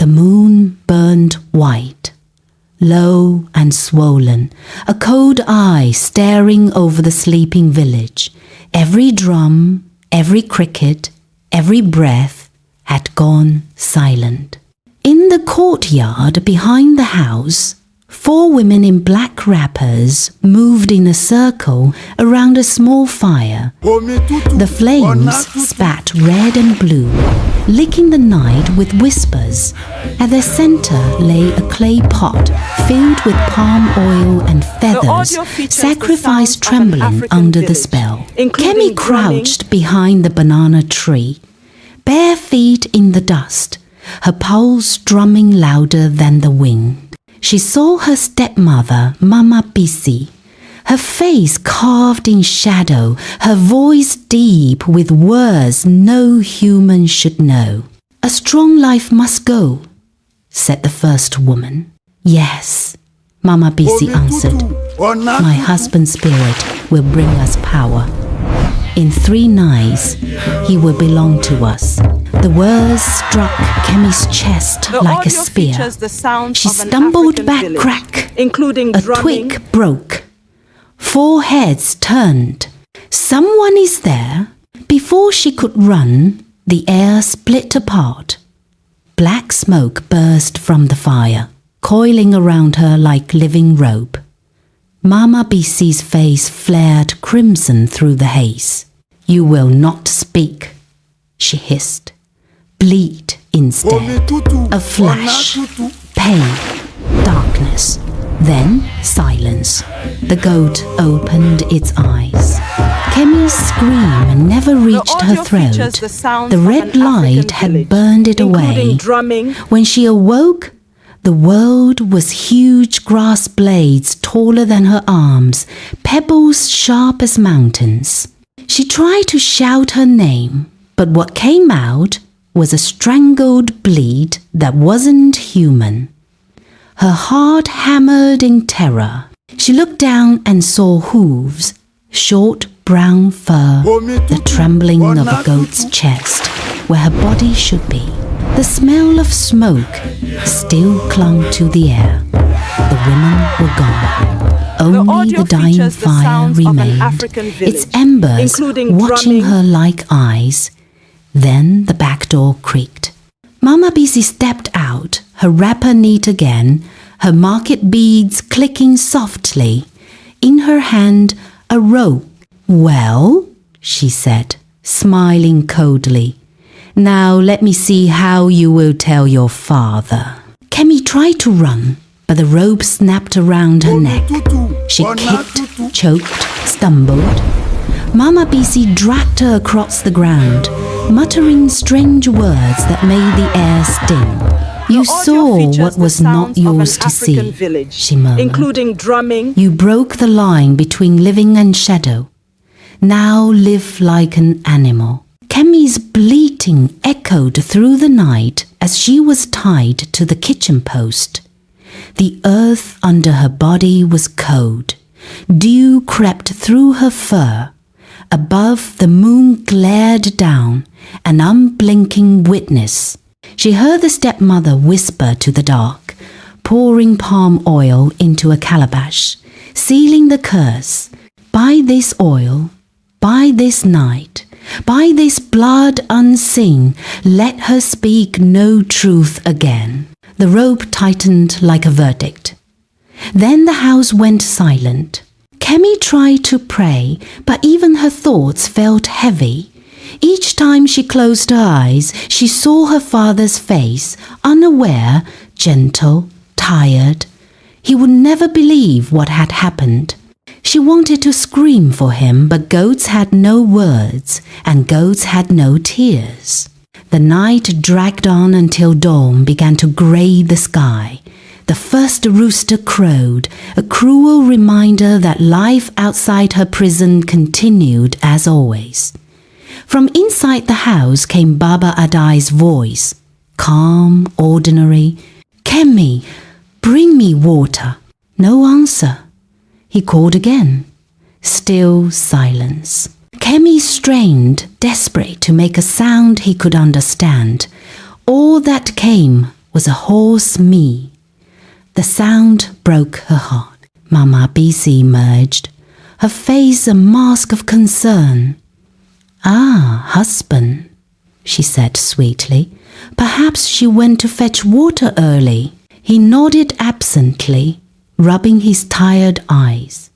The moon burned white, low and swollen, a cold eye staring over the sleeping village. Every drum, every cricket, every breath had gone silent. In the courtyard behind the house, 4 women in black wrappers moved in a circle around a small fire. The flames spat red and blue, licking the night with whispers. At their center lay a clay pot filled with palm oil and feathers, sacrifice trembling under the spell. Kemi crouched behind the banana tree, bare feet in the dust, her pulse drumming louder than the wind. She saw her stepmother, Mama Bisi, her face carved in shadow, her voice deep with words no human should know. "A strong life must go," said the first woman. "Yes," Mama Bisi answered. "My husband's spirit will bring us power. In 3 nights, he will belong to us." The words struck Kemi's chest like a spear. She stumbled back, crack. A twig broke. 4 heads turned. "Someone is there." Before she could run, the air split apart. Black smoke burst from the fire, coiling around her like living rope. Mama Bisi's face flared crimson through the haze. "You will not speak," she hissed. "Bleed instead." A flash, pain, darkness, then silence. The goat opened its eyes. Kemi's scream never reached her throat. The red light had burned it away. When she awoke, the world was huge grass blades taller than her arms, pebbles sharp as mountains. She tried to shout her name, but what came out was a strangled bleat that wasn't human. Her heart hammered in terror. She looked down and saw hooves, short brown fur, the trembling of a goat's chest, where her body should be. The smell of smoke still clung to the air. The women were gone. Only the dying fire remained, its embers watching her like eyes. Then the back door creaked. Mama Bisi stepped out, her wrapper neat again, her market beads clicking softly. In her hand, a rope. "Well," she said, smiling coldly, "now let me see how you will tell your father." Kemi tried to run, but the rope snapped around her neck. She kicked, choked, stumbled. Mama Bisi dragged her across the ground, muttering strange words that made the air sting. "You saw what was not yours to see," she murmured. "You broke the line between living and shadow. Now live like an animal." Kemi's bleating echoed through the night as she was tied to the kitchen post. The earth under her body was cold. Dew crept through her fur. Above, the moon glared down, an unblinking witness. She heard the stepmother whisper to the dark, pouring palm oil into a calabash, sealing the curse. "By this oil, by this night, by this blood unseen, let her speak no truth again." The rope tightened like a verdict. Then the house went silent. Kemi tried to pray, but even her thoughts felt heavy. Each time she closed her eyes, she saw her father's face, unaware, gentle, tired. He would never believe what had happened. She wanted to scream for him, but goats had no words, and goats had no tears. The night dragged on until dawn began to grey the sky. The first rooster crowed, a cruel reminder that life outside her prison continued as always. From inside the house came Baba Adai's voice, calm, ordinary. "Kemi, bring me water." No answer. He called again. Still silence. Kemi strained, desperate to make a sound he could understand. All that came was a hoarse me. The sound broke her heart. Mama BC emerged, her face a mask of concern. "Ah, husband," she said sweetly. "Perhaps she went to fetch water early." He nodded absently, rubbing his tired eyes.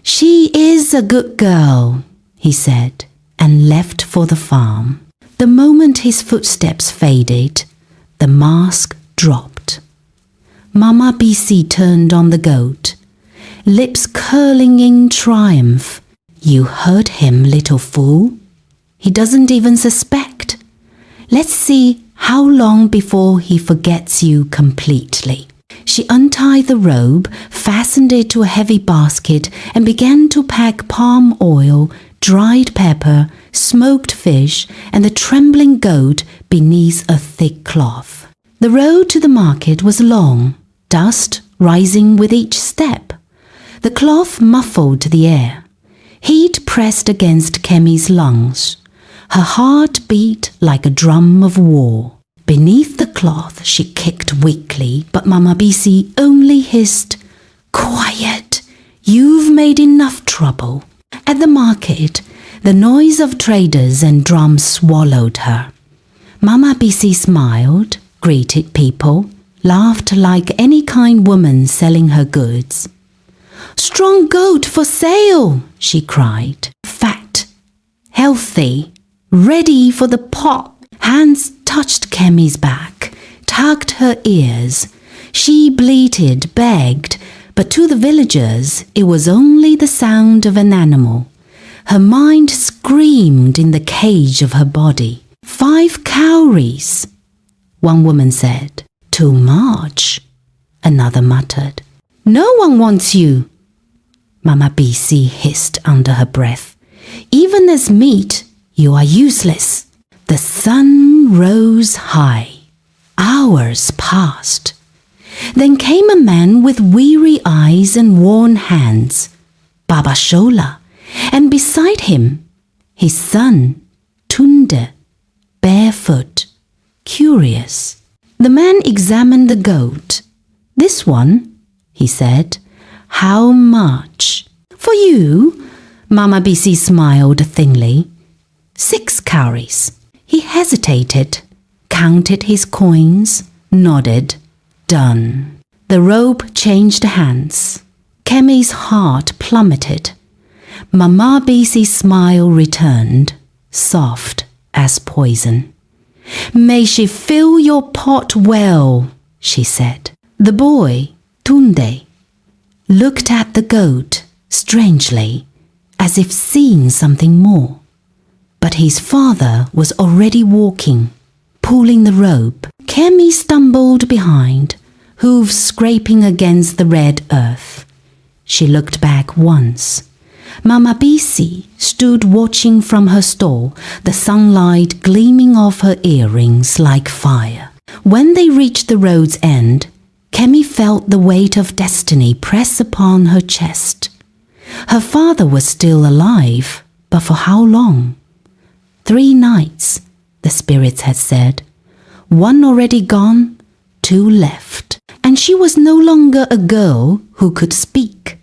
"She is a good girl," he said, and left for the farm. The moment his footsteps faded, the mask dropped. Mama BC turned on the goat, lips curling in triumph. "You heard him, little fool. He doesn't even suspect. Let's see how long before he forgets you completely." She untied the robe, fastened it to a heavy basket, and began to pack palm oil, dried pepper, smoked fish, and the trembling goat beneath a thick cloth. The road to the market was long, dust rising with each step. The cloth muffled the air. Heat pressed against Kemi's lungs. Her heart beat like a drum of war. Beneath the cloth she kicked weakly, but Mama BC only hissed, "Quiet! You've made enough trouble." At the market, the noise of traders and drums swallowed her. Mama BC smiled, greeted people, laughed like any kind woman selling her goods. "Strong goat for sale," she cried. "Fat, healthy, ready for the pot." Hands touched Kemi's back, tugged her ears. She bleated, begged, but to the villagers it was only the sound of an animal. Her mind screamed in the cage of her body. "5 cowries," one woman said. "Too much," another muttered. "No one wants you," Mama BC hissed under her breath. "Even as meat, you are useless." The sun rose high. Hours passed. Then came a man with weary eyes and worn hands, Baba Shola, and beside him, his son, Tunde, barefoot, curious. The man examined the goat. "This one," he said. "How much?" "For you," Mama BC smiled thinly. 6 cowries. He hesitated, counted his coins, nodded. Done. The robe changed hands. Kemi's heart plummeted. Mama BC's smile returned, soft as poison. "May she fill your pot well," she said. The boy, Tunde, looked at the goat strangely, as if seeing something more. But his father was already walking, pulling the rope. Kemi stumbled behind, hooves scraping against the red earth. She looked back once. Mama BC stood watching from her stall, the sunlight gleaming off her earrings like fire. When they reached the road's end, Kemi felt the weight of destiny press upon her chest. Her father was still alive, but for how long? 3 nights, the spirits had said. 1 already gone, 2 left. And she was no longer a girl who could speak.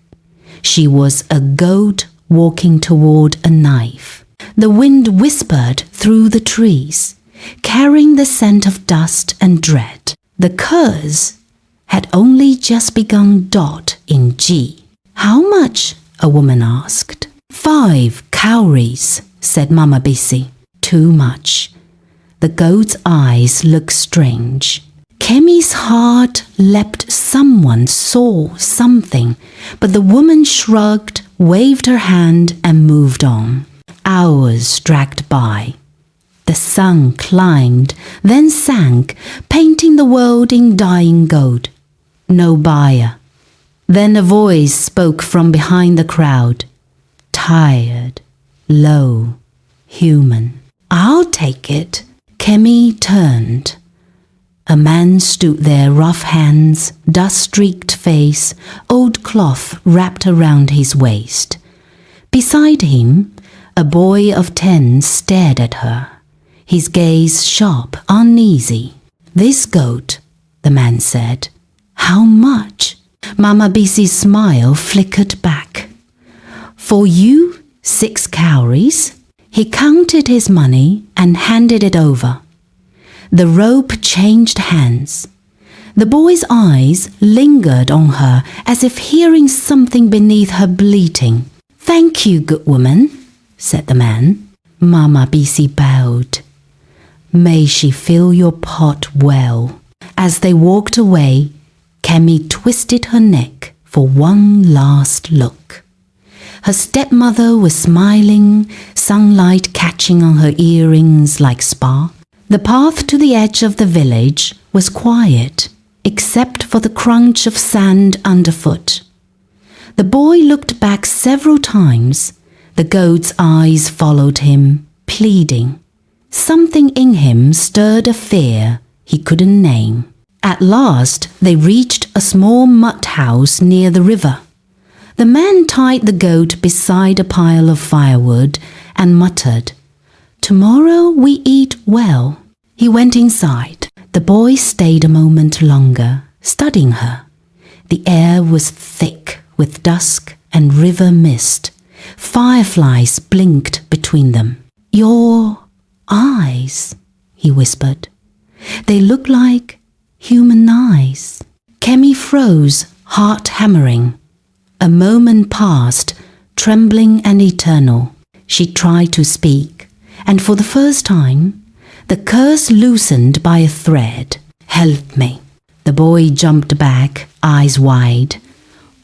She was a goat walking toward a knife. The wind whispered through the trees, carrying the scent of dust and dread. The curse had only just begun. In G. "How much?" a woman asked. 5 cowries, said Mama BC. "Too much." The goat's eyes looked strange. Kemi's heart leapt. Someone saw something, but the woman shrugged, waved her hand, and moved on. Hours dragged by. The sun climbed, then sank, painting the world in dying gold. No buyer. Then a voice spoke from behind the crowd. Tired, low, human. "I'll take it." Kemi turned. A man stood there, rough hands, dust-streaked face, old cloth wrapped around his waist. Beside him, a boy of 10 stared at her, his gaze sharp, uneasy. This goat the man said. How much? Mama Bisi's smile flickered back. For you, 6 cowries. He counted his money and handed it over. The rope changed hands. The boy's eyes lingered on her as if hearing something beneath her bleating. Thank you, good woman, said the man. Mama Bisi bowed. May she fill your pot well. As they walked away, Kemi twisted her neck for one last look. Her stepmother was smiling, sunlight catching on her earrings like spark. The path to the edge of the village was quiet, except for the crunch of sand underfoot. The boy looked back several times. The goat's eyes followed him, pleading. Something in him stirred a fear he couldn't name. At last, they reached a small mud house near the river. The man tied the goat beside a pile of firewood and muttered, Tomorrow we eat well. He went inside. The boy stayed a moment longer, studying her. The air was thick with dusk and river mist. Fireflies blinked between them. Your eyes, he whispered. They look like human eyes. Kemi froze, heart hammering. A moment passed, trembling and eternal. She tried to speak, and for the first time, the curse loosened by a thread. Help me. The boy jumped back, eyes wide.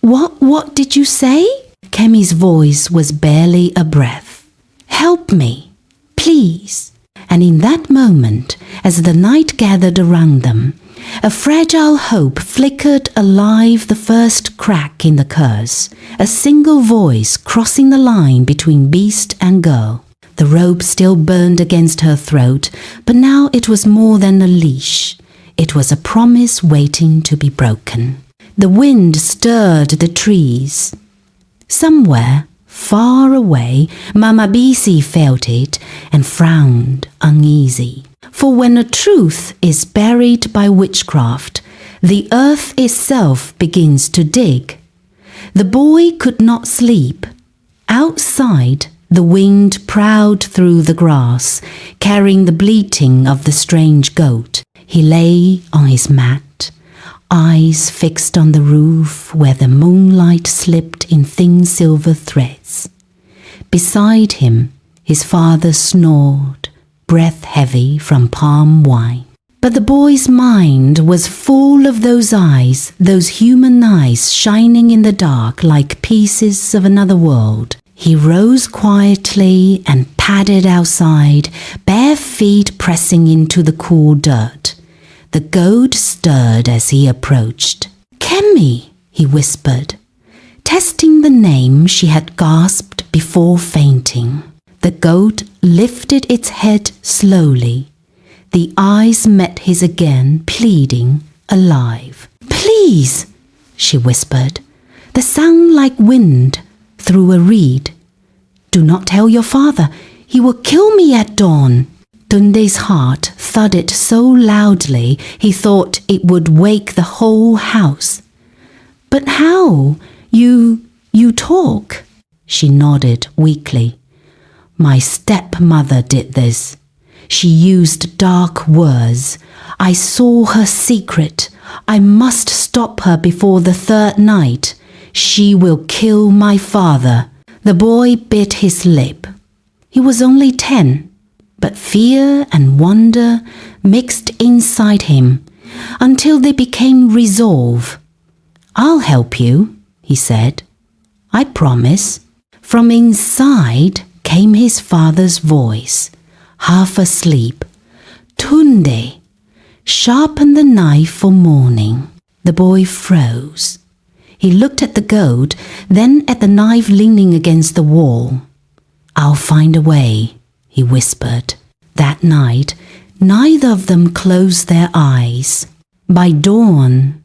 What did you say? Kemi's voice was barely a breath. Help me, please. And in that moment, as the night gathered around them, a fragile hope flickered alive the first crack in the curse, a single voice crossing the line between beast and girl. The rope still burned against her throat, but now it was more than a leash. It was a promise waiting to be broken. The wind stirred the trees. Somewhere, far away, Mama Bisi felt it and frowned uneasy. For when a truth is buried by witchcraft, the earth itself begins to dig. The boy could not sleep. Outside, the wind prowled through the grass, carrying the bleating of the strange goat. He lay on his mat, eyes fixed on the roof where the moonlight slipped in thin silver threads. Beside him, his father snored, breath heavy from palm wine. But the boy's mind was full of those eyes, those human eyes shining in the dark like pieces of another world. He rose quietly and padded outside, bare feet pressing into the cool dirt. The goat stirred as he approached. Kemi, he whispered, testing the name she had gasped before fainting. The goat lifted its head slowly. The eyes met his again, pleading, alive. Please, she whispered, the sound like wind through a reed. Do not tell your father. He will kill me at dawn. Tunde's heart thudded so loudly he thought it would wake the whole house. But how? You talk? She nodded weakly. My stepmother did this. She used dark words. I saw her secret. I must stop her before the third night. She will kill my father. The boy bit his lip. He was only 10, but fear and wonder mixed inside him until they became resolve. I'll help you, he said. I promise. From inside came his father's voice, half asleep. Tunde, sharpen the knife for morning. The boy froze. He looked at the goat, then at the knife leaning against the wall. I'll find a way, he whispered. That night, neither of them closed their eyes. By dawn,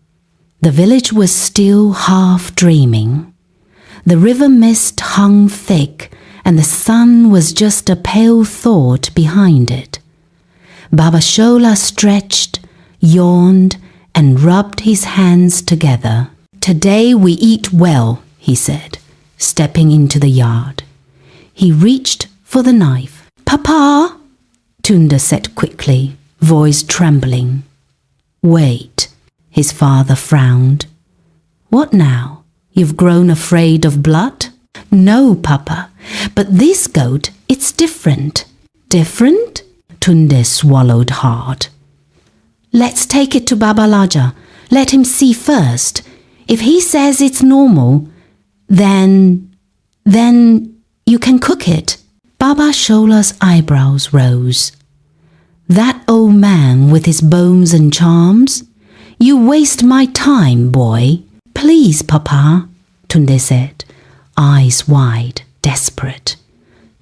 the village was still half dreaming. The river mist hung thick, and the sun was just a pale thought behind it. Baba Shola stretched, yawned, and rubbed his hands together. "Today we eat well," he said, stepping into the yard. He reached for the knife. "Papa," Tunde said quickly, voice trembling. "Wait," his father frowned. "What now? You've grown afraid of blood?" "No, Papa, but this goat, it's different." "Different?" Tunde swallowed hard. "Let's take it to Baba Laja. Let him see first. If he says it's normal, then you can cook it." Baba Shola's eyebrows rose. "That old man with his bones and charms? You waste my time, boy." "Please, Papa," Tunde said, eyes wide, desperate.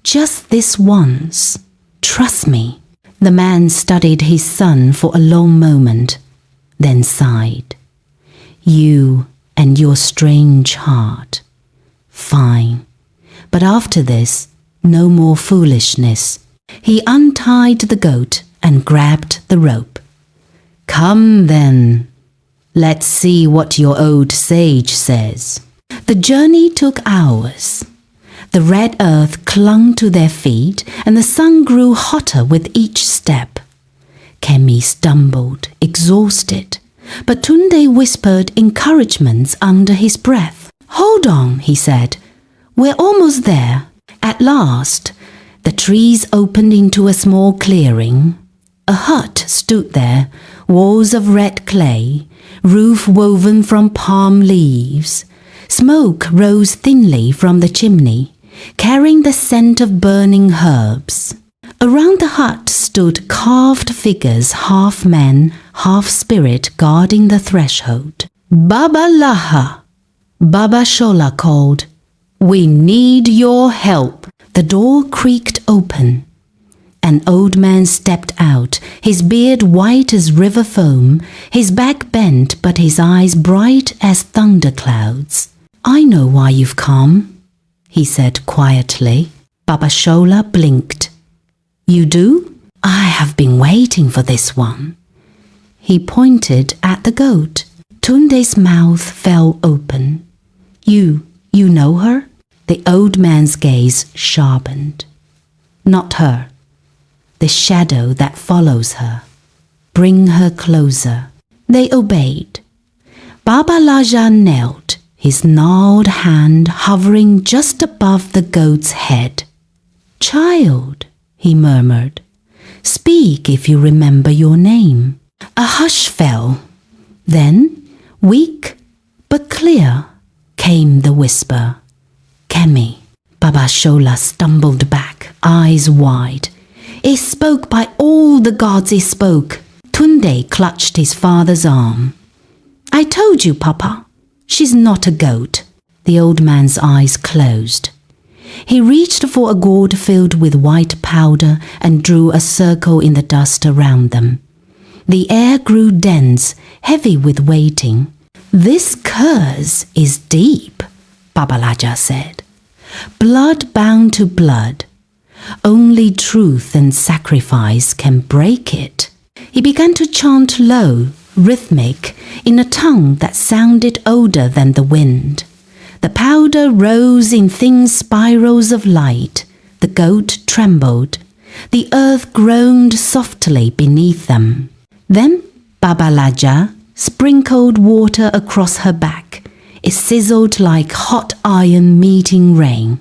"Just this once. Trust me." The man studied his son for a long moment, then sighed. "You and your strange heart. Fine. But after this, no more foolishness." He untied the goat and grabbed the rope. "Come then. Let's see what your old sage says." The journey took hours. The red earth clung to their feet, and the sun grew hotter with each step. Kemi stumbled, exhausted, but Tunde whispered encouragements under his breath. "Hold on," he said. "We're almost there." At last, the trees opened into a small clearing. A hut stood there, walls of red clay, roof woven from palm leaves. Smoke rose thinly from the chimney, carrying the scent of burning herbs. Around the hut stood carved figures, half man, half spirit, guarding the threshold. "Baba Laha," Baba Shola called. "We need your help." The door creaked open. An old man stepped out, his beard white as river foam, his back bent but his eyes bright as thunderclouds. "I know why you've come," he said quietly. Baba Shola blinked. "You do? I have been waiting for this one." He pointed at the goat. Tunde's mouth fell open. You know her?" The old man's gaze sharpened. "Not her. The shadow that follows her. Bring her closer." They obeyed. Baba Laja knelt, his gnarled hand hovering just above the goat's head. "Child," he murmured, "speak if you remember your name." A hush fell. Then, weak but clear, came the whisper. "Kemi." Baba Shola stumbled back, eyes wide. "It spoke by all the gods it spoke." Tunde clutched his father's arm. "I told you, Papa. She's not a goat." The old man's eyes closed. He reached for a gourd filled with white powder and drew a circle in the dust around them. The air grew dense, heavy with waiting. "This curse is deep," Baba Laja said. "Blood bound to blood. Only truth and sacrifice can break it." He began to chant low, rhythmic, in a tongue that sounded older than the wind. The powder rose in thin spirals of light. The goat trembled. The earth groaned softly beneath them. Then Baba Laja sprinkled water across her back. It sizzled like hot iron meeting rain.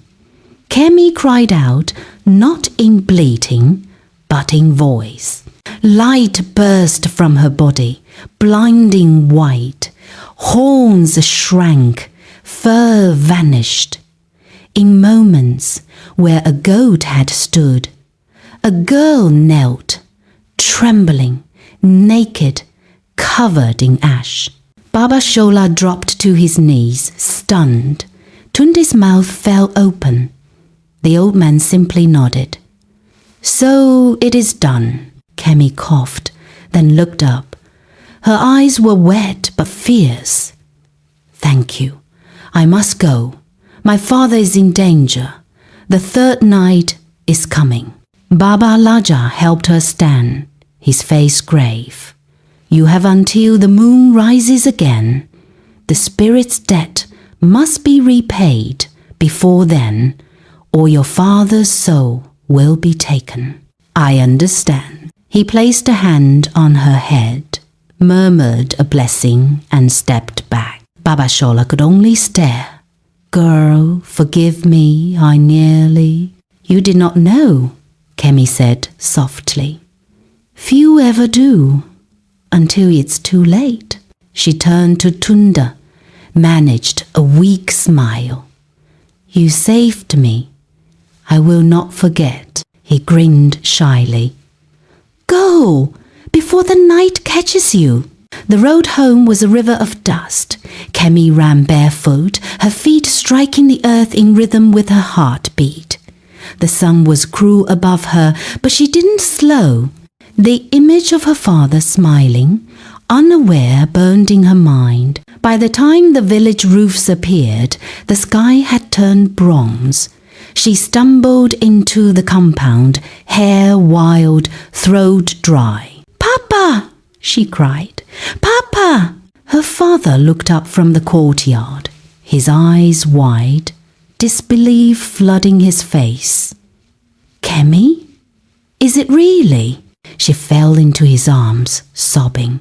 Kemi cried out, not in bleating, but in voice. Light burst from her body, blinding white. Horns shrank, fur vanished. In moments where a goat had stood, a girl knelt, trembling, naked, covered in ash. Baba Shola dropped to his knees, stunned. Tunde's mouth fell open. The old man simply nodded. "So it is done," Kemi coughed, then looked up. Her eyes were wet but fierce. "Thank you. I must go. My father is in danger. The third night is coming." Baba Laja helped her stand, his face grave. You have until the moon rises again. The spirit's debt must be repaid before then, or your father's soul will be taken." "I understand." He placed a hand on her head, murmured a blessing, and stepped back. Baba Shola could only stare. "Girl, forgive me, I nearly—" "You did not know," Kemi said softly. "Few ever do, until it's too late." She turned to Tunda, managed a weak smile. "You saved me. I will not forget." He grinned shyly. "Go, before the night catches you." The road home was a river of dust. Kemi ran barefoot, her feet striking the earth in rhythm with her heartbeat. The sun was cruel above her, but she didn't slow. The image of her father smiling, unaware, burned in her mind. By the time the village roofs appeared, the sky had turned bronze. She stumbled into the compound, hair wild, throat dry. "Papa!" she cried. "Papa!" Her father looked up from the courtyard, his eyes wide, disbelief flooding his face. "Kemi? Is it really?" She fell into his arms, sobbing.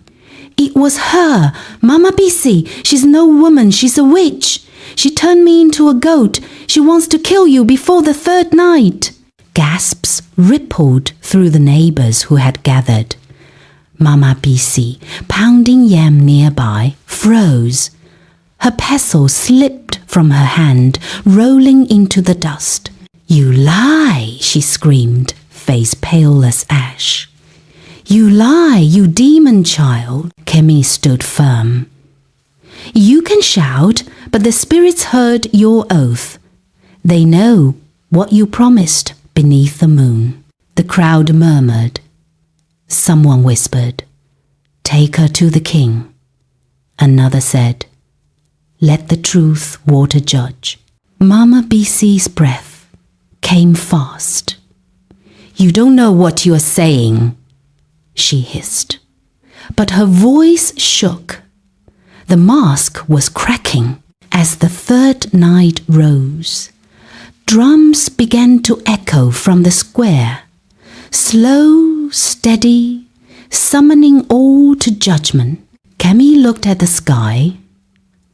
"It was her, Mama Bisi. She's no woman, she's a witch. She turned me into a goat. She wants to kill you before the third night." Gasps rippled through the neighbors who had gathered. Mama Bisi, pounding yam nearby, froze. Her pestle slipped from her hand, rolling into the dust. "You lie," she screamed, face pale as ash. "You lie, you demon child." Kemi stood firm. "You can shout, but the spirits heard your oath. They know what you promised beneath the moon." The crowd murmured. Someone whispered, "Take her to the king." Another said, "Let the truth water judge." Mama Bisi's breath came fast. "You don't know what you are saying," she hissed. But her voice shook. The mask was cracking as the third night rose. Drums began to echo from the square, slow, steady, summoning all to judgment. Kemi looked at the sky.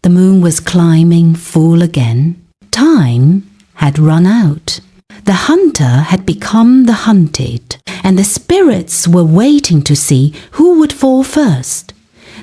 The moon was climbing full again. Time had run out. The hunter had become the hunted, and the spirits were waiting to see who would fall first.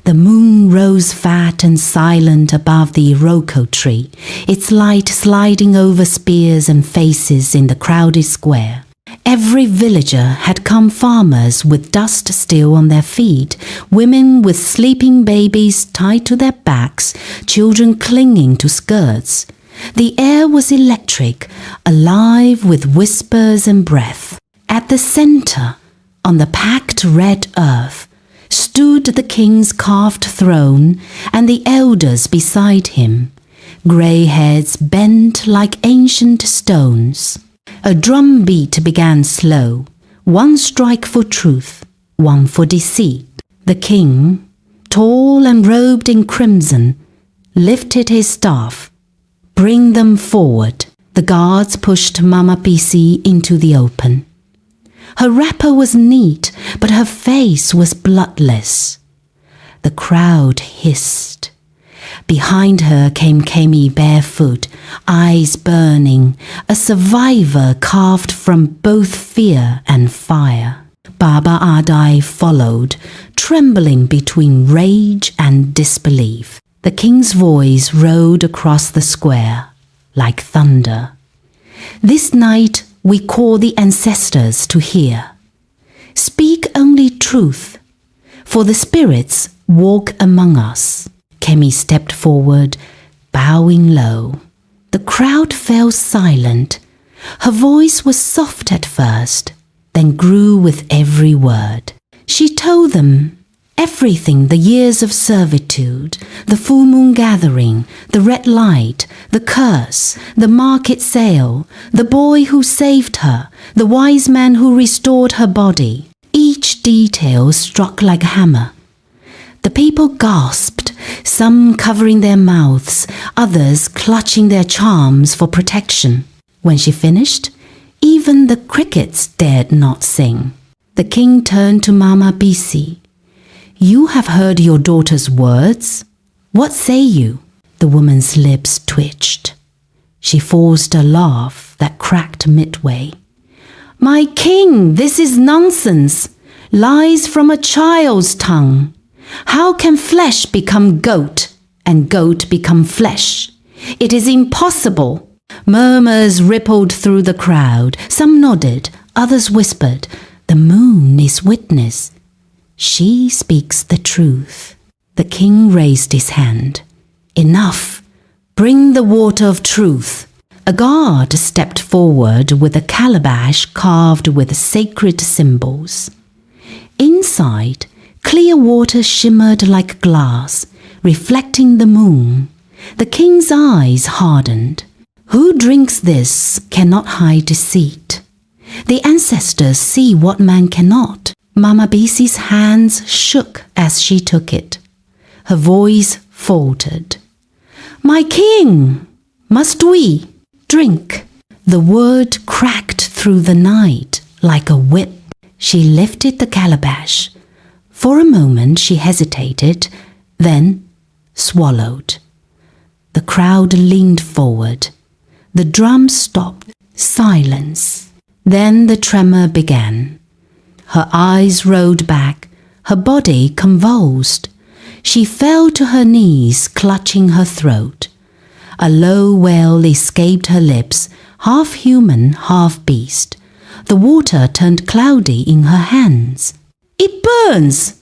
The moon rose fat and silent above the iroko tree, its light sliding over spears and faces in the crowded square. Every villager had come, farmers with dust still on their feet, women with sleeping babies tied to their backs, children clinging to skirts. The air was electric, alive with whispers and breath. At the center, on the packed red earth, stood the king's carved throne and the elders beside him, grey heads bent like ancient stones. A drum beat began slow, one strike for truth, one for deceit. The king, tall and robed in crimson, lifted his staff. "Bring them forward." The guards pushed Mama Bisi into the open. Her wrapper was neat, but her face was bloodless. The crowd hissed. Behind her came Kemi barefoot, eyes burning, a survivor carved from both fear and fire. Baba Adai followed, trembling between rage and disbelief. The king's voice rolled across the square like thunder. "This night we call the ancestors to hear. Speak only truth, for the spirits walk among us." Kemi stepped forward, bowing low. The crowd fell silent. Her voice was soft at first, then grew with every word. She told them everything: the years of servitude, the full moon gathering, the red light, the curse, the market sale, the boy who saved her, the wise man who restored her body. Each detail struck like a hammer. The people gasped, some covering their mouths, others clutching their charms for protection. When she finished, even the crickets dared not sing. The king turned to Mama Bisi. "You have heard your daughter's words. What say you?" The woman's lips twitched. She forced a laugh that cracked midway. "My king, this is nonsense. Lies from a child's tongue. How can flesh become goat and goat become flesh? It is impossible." Murmurs rippled through the crowd. Some nodded, others whispered, "The moon is witness. She speaks the truth." The king raised his hand. "Enough! Bring the water of truth." A guard stepped forward with a calabash carved with sacred symbols. Inside, clear water shimmered like glass, reflecting the moon. The king's eyes hardened. Who drinks this cannot hide deceit. The ancestors see what man cannot. Mama Bisi's hands shook as she took it. Her voice faltered. "My king, must we drink?" The word cracked through the night like a whip. She lifted the calabash. For a moment she hesitated, then swallowed. The crowd leaned forward. The drum stopped. Silence. Then the tremor began. Her eyes rolled back, her body convulsed. She fell to her knees, clutching her throat. A low wail escaped her lips, half human, half beast. The water turned cloudy in her hands. "It burns!"